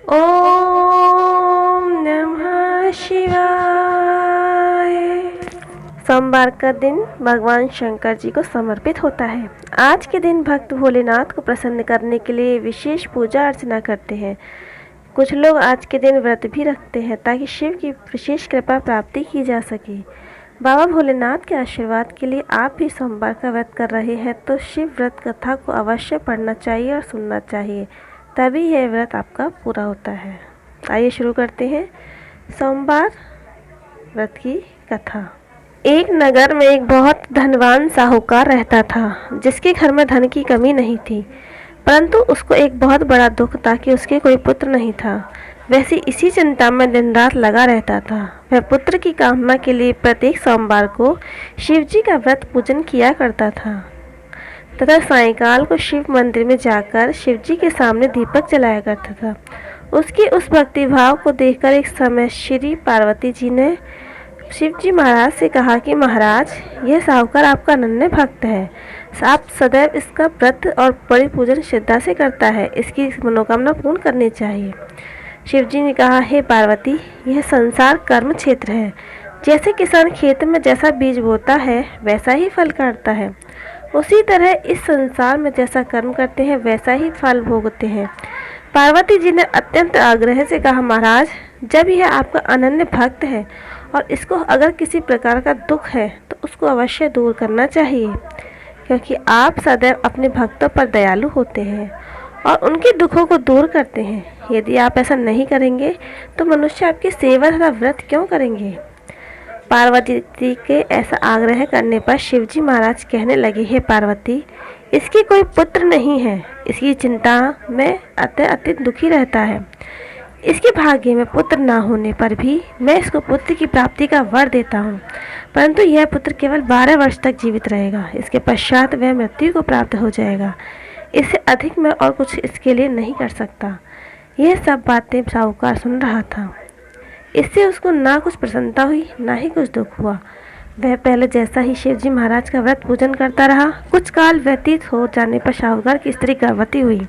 ओम नमः शिवाय। सोमवार का दिन भगवान शंकर जी को समर्पित होता है। आज के दिन भक्त भोलेनाथ को प्रसन्न करने के लिए विशेष पूजा अर्चना करते हैं। कुछ लोग आज के दिन व्रत भी रखते हैं ताकि शिव की विशेष कृपा प्राप्ति की जा सके। बाबा भोलेनाथ के आशीर्वाद के लिए आप भी सोमवार का व्रत कर रहे हैं तो शिव व्रत कथा को अवश्य पढ़ना चाहिए और सुनना चाहिए, तभी यह व्रत आपका पूरा होता है। आइए शुरू करते हैं सोमवार व्रत की कथा। एक नगर में एक बहुत धनवान साहूकार रहता था, जिसके घर में धन की कमी नहीं थी, परंतु उसको एक बहुत बड़ा दुख था कि उसके कोई पुत्र नहीं था। वैसे इसी चिंता में दिन रात लगा रहता था। वह पुत्र की कामना के लिए प्रत्येक सोमवार को शिव जी का व्रत पूजन किया करता था तथा सायंकाल को शिव मंदिर में जाकर शिव जी के सामने दीपक जलाया करता था। उसके उस भक्ति भाव को देखकर एक समय श्री पार्वती जी ने शिव जी महाराज से कहा कि महाराज, यह साहूकार आपका अनन्य भक्त है। आप सदैव इसका व्रत और बड़ी पूजन श्रद्धा से करता है, इसकी मनोकामना पूर्ण करनी चाहिए। शिव जी ने कहा, हे पार्वती, यह संसार कर्म क्षेत्र है। जैसे किसान खेत में जैसा बीज बोता है वैसा ही फल काटता है, उसी तरह इस संसार में जैसा कर्म करते हैं वैसा ही फल भोगते हैं। पार्वती जी ने अत्यंत आग्रह से कहा, महाराज, जब यह आपका अनन्य भक्त है और इसको अगर किसी प्रकार का दुख है तो उसको अवश्य दूर करना चाहिए, क्योंकि आप सदैव अपने भक्तों पर दयालु होते हैं और उनके दुखों को दूर करते हैं। यदि आप ऐसा नहीं करेंगे तो मनुष्य आपकी सेवा तथा व्रत क्यों करेंगे। पार्वती जी के ऐसा आग्रह करने पर शिवजी महाराज कहने लगे, हे पार्वती, इसके कोई पुत्र नहीं है, इसकी चिंता में अत्यंत दुखी रहता है। इसके भाग्य में पुत्र ना होने पर भी मैं इसको पुत्र की प्राप्ति का वर देता हूँ, परंतु यह पुत्र केवल 12 वर्ष तक जीवित रहेगा। इसके पश्चात वह मृत्यु को प्राप्त हो जाएगा। इससे अधिक मैं और कुछ इसके लिए नहीं कर सकता। यह सब बातें साहूकार सुन रहा था। इससे उसको ना कुछ प्रसन्नता हुई ना ही कुछ दुख हुआ। वह पहले जैसा ही शिवजी महाराज का व्रत पूजन करता रहा। कुछ काल व्यतीत हो जाने पर साहूकार की स्त्री गर्भवती हुई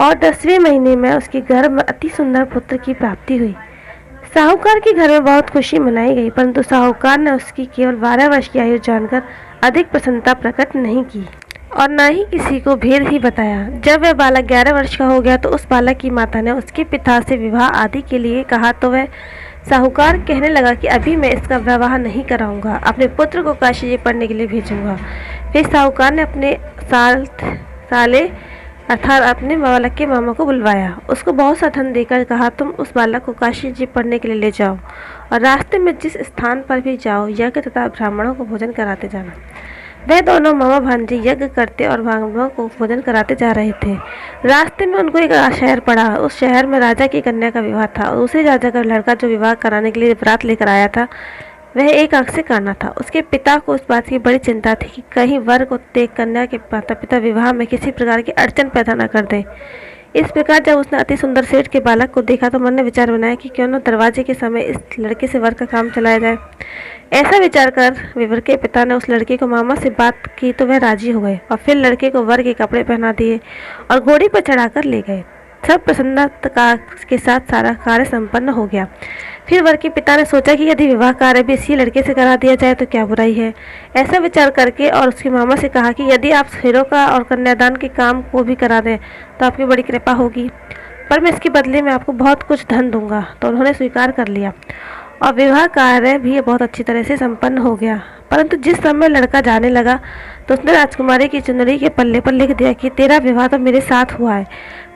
और 10वें महीने में उसके गर्भ में अति सुंदर पुत्र की प्राप्ति हुई। साहूकार के घर में बहुत खुशी मनाई गई, परंतु साहूकार ने उसकी केवल 12 वर्ष की आयु जानकर अधिक प्रसन्नता प्रकट नहीं की और न ही किसी को भेद ही बताया। जब वह बालक 11 वर्ष का हो गया तो उस बालक की माता ने उसके पिता से विवाह आदि के लिए कहा, तो वह साहूकार कहने लगा कि अभी मैं इसका विवाह नहीं कराऊंगा, अपने पुत्र को काशी जी पढ़ने के लिए भेजूंगा। फिर साहूकार ने अपने साले अर्थात अपने बालक के मामा को बुलवाया, उसको बहुत सा धन देकर कहा, तुम उस बालक को काशी जी पढ़ने के लिए ले जाओ और रास्ते में जिस स्थान पर भी जाओ यज्ञ तथा ब्राह्मणों को भोजन कराते जाना। वह दोनों मामा भांजे यज्ञ करते और ब्राह्मणों को भोजन कराते जा रहे थे। रास्ते में उनको एक शहर पड़ा। उस शहर में राजा की कन्या का विवाह था और उसी राजा का लड़का जो विवाह कराने के लिए बारात लेकर आया था वह एक आंख से काना था। उसके पिता को इस बात की बड़ी चिंता थी कि कहीं वर को देख कन्या के माता पिता विवाह में किसी प्रकार की अड़चन पैदा न कर दे। इस प्रकार जब उसने अति सुंदर सेठ के बालक को देखा तो मन ने विचार बनाया कि क्यों न दरवाजे के समय इस लड़के से वर का काम चलाया जाए। ऐसा विचार कर विवर के पिता ने उस लड़के को मामा से बात की तो वह राजी हो गए और फिर लड़के को वर के कपड़े पहना दिए और घोड़ी पर चढ़ाकर ले गए। सब प्रसन्नता के साथ सारा कार्य संपन्न हो गया। फिर वर के पिता ने सोचा कि यदि विवाह कार्य भी इसी लड़के से करा दिया जाए तो क्या बुराई है। ऐसा विचार करके और उसके मामा से कहा कि यदि आप हीरो का और कन्यादान के काम को भी करा दें तो आपकी बड़ी कृपा होगी, पर मैं इसके बदले में आपको बहुत कुछ धन दूंगा। तो उन्होंने स्वीकार कर लिया और विवाह कार्य भी बहुत अच्छी तरह से संपन्न हो गया। परंतु जिस समय लड़का जाने लगा तो उसने राजकुमारी की चुनरी के पल्ले पर लिख दिया कि तेरा विवाह तो मेरे साथ हुआ है,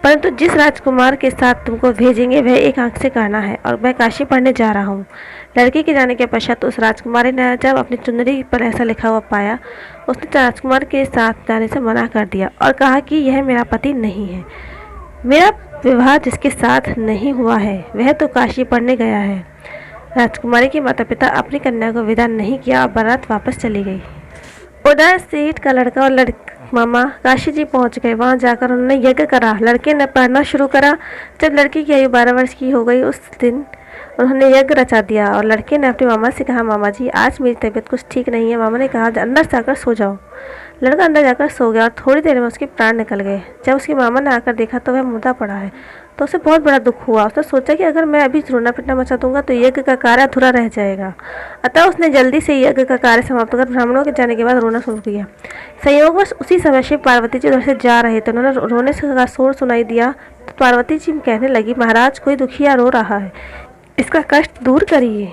परंतु जिस राजकुमार के साथ तुमको भेजेंगे वह एक आंख से काना है और मैं काशी पढ़ने जा रहा हूँ। लड़के के जाने के पश्चात उस राजकुमारी ने जब अपनी चुनरी पर ऐसा लिखा हुआ पाया, उसने राजकुमार के साथ जाने से मना कर दिया और कहा कि यह मेरा पति नहीं है। मेरा विवाह जिसके साथ नहीं हुआ है वह तो काशी पढ़ने गया है। राजकुमारी के माता पिता अपनी कन्या को विदा नहीं किया और बारात वापस चली गई। उधर सेठ का लड़का और मामा काशी जी पहुंच गए। वहां जाकर उन्होंने यज्ञ करा। लड़के ने पढ़ना शुरू करा। जब लड़की की आयु 12 वर्ष की हो गई उस दिन उन्होंने यज्ञ रचा दिया और लड़के ने अपने मामा से कहा, मामा जी, आज मेरी तबीयत कुछ ठीक नहीं है। मामा ने कहा, अंदर जाकर सो जाओ। लड़का अंदर जाकर सो गया और थोड़ी देर में उसके प्राण निकल गए। जब उसके मामा ने आकर देखा तो वह मुर्दा पड़ा है। तो उसे बहुत बड़ा दुख हुआ। उसने सोचा कि अगर मैं अभी रोना पिटना मचा दूंगा तो यज्ञ का कार्य अधूरा रह जाएगा। अतः उसने जल्दी से यज्ञ का कार्य समाप्त कर ब्राह्मणों के जाने के बाद रोना शुरू किया। संयोगवश उसी समय शिव पार्वती जी उधर से जा रहे थे। उन्होंने रोने का शोर सुनाई दिया तो पार्वती जी कहने लगी, महाराज कोई दुखिया रो रहा है, इसका कष्ट दूर करिए।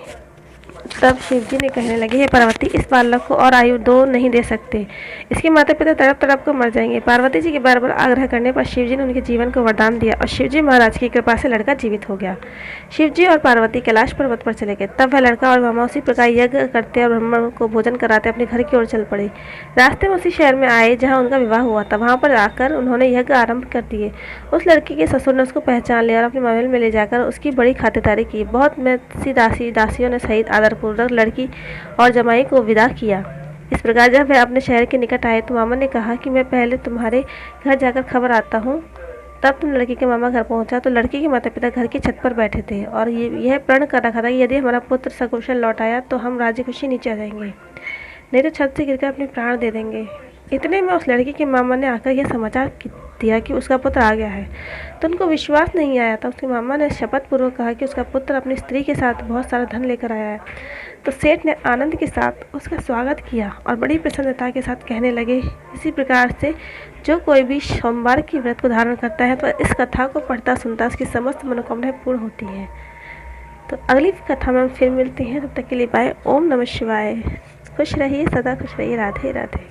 तब शिवजी ने कहने लगे, हे पार्वती, इस बालक को और आयु दो नहीं दे सकते, इसके माता पिता तड़प तड़प कर मर जाएंगे। पार्वती जी के बार बार आग्रह करने पर शिवजी ने उनके जीवन को वरदान दिया और शिवजी महाराज की कृपा से लड़का जीवित हो गया। शिवजी और पार्वती कैलाश पर्वत पर चले गए। तब वह लड़का और मामा उसी प्रकार यज्ञ करते और ब्राह्मण को भोजन कराते अपने घर की ओर चल पड़े। रास्ते में उसी शहर में आए जहाँ उनका विवाह हुआ था। वहाँ पर आकर उन्होंने यज्ञ आरंभ कर दिए। उस लड़की के ससुर ने उसको पहचान लिया और अपने महल में ले जाकर उसकी बड़ी खातिरदारी की। बहुत में दासियों ने सहित आदरपूर्वक लड़की और जमाई को विदा किया। इस प्रकार जब वह अपने शहर के निकट आए तो मामा ने कहा कि मैं पहले तुम्हारे घर जाकर खबर आता हूँ। तब तुम लड़की के मामा घर पहुंचा तो लड़की के माता पिता घर की छत पर बैठे थे और यह प्रण कर रखा था कि यदि हमारा पुत्र सकुशल लौट आया तो हम राजी खुशी नीचे आ जाएंगे, नहीं तो छत से गिरकर अपने प्राण दे देंगे। इतने में उस लड़की के मामा ने आकर यह समाचार दिया कि उसका पुत्र आ गया है। तो उनको विश्वास नहीं आया था। उसके मामा ने शपथ पूर्वक कहा कि उसका पुत्र अपनी स्त्री के साथ बहुत सारा धन लेकर आया है। तो सेठ ने आनंद के साथ उसका स्वागत किया और बड़ी प्रसन्नता के साथ कहने लगे, इसी प्रकार से जो कोई भी सोमवार की व्रत को धारण करता है तो इस कथा को पढ़ता सुनता उसकी समस्त मनोकामनाएं पूर्ण होती हैं। तो अगली कथा में हम फिर मिलते हैं। तब तक के लिए बाय। ओम नमः शिवाय। खुश रहिए, सदा खुश रहिए। राधे राधे।